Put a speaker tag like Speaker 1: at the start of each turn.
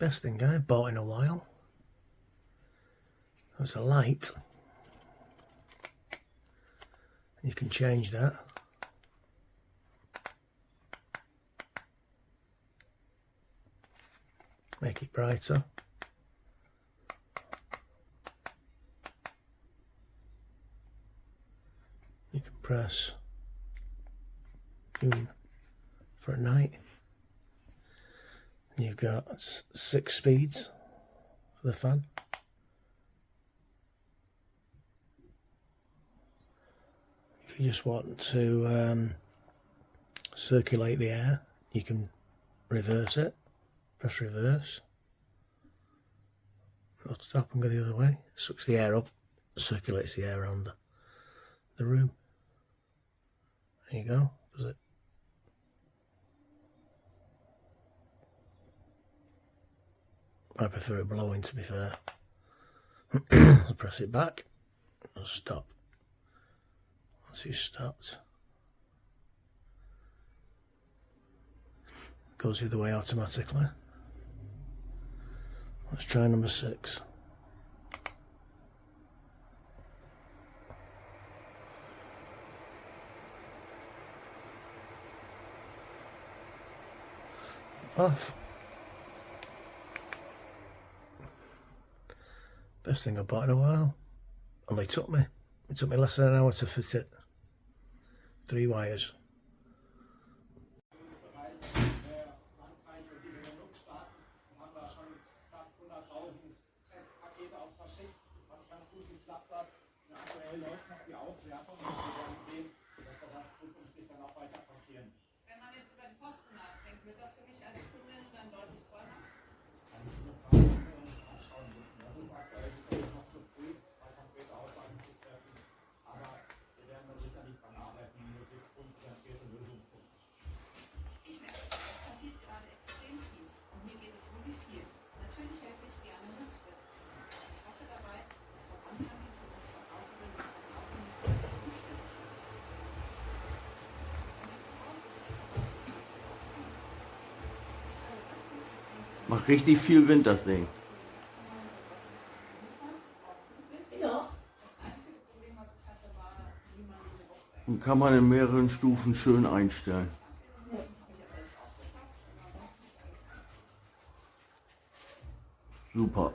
Speaker 1: Best thing I bought in a while. It's a light. You can change that. Make it brighter. You can press tune for at night. You've got 6 speeds for the fan. If you just want to circulate the air, you can reverse it. Press reverse. Go to top and go the other way. Sucks the air up, circulates the air around the room. There you go. Does it? I prefer it blowing, to be fair. I'll press it back. I'll stop. Once it's stopped, it goes the other way automatically. Let's try number 6. Off. Best thing I bought in a while. Only took me less than an hour to fit it. 3 wires.
Speaker 2: Wenn man jetzt über die Kosten nachdenkt, wird das für mich als Kundin dann deutlich teurer?
Speaker 3: Das ist eine Frage, die wir uns anschauen müssen. Das ist aktuell sicherlich noch zu früh, konkrete Aussagen zu treffen. Aber wir werden da sicherlich dran arbeiten, möglichst kundenzentrierte Lösungen finden.
Speaker 2: Ich merke, es passiert gerade extrem viel und mir geht es wohl wie viel. Natürlich helfe ich gerne Nutzberichten. Ich hoffe dabei, dass Voranbringen für uns Verbraucherinnen und Verbraucher nicht deutlich umständlich wird.
Speaker 4: Macht richtig viel Wind, das Ding.
Speaker 2: Ja. Das einzige Problem, was ich hatte, war, wie man diese Box
Speaker 4: Und kann man in mehreren Stufen schön einstellen. Super.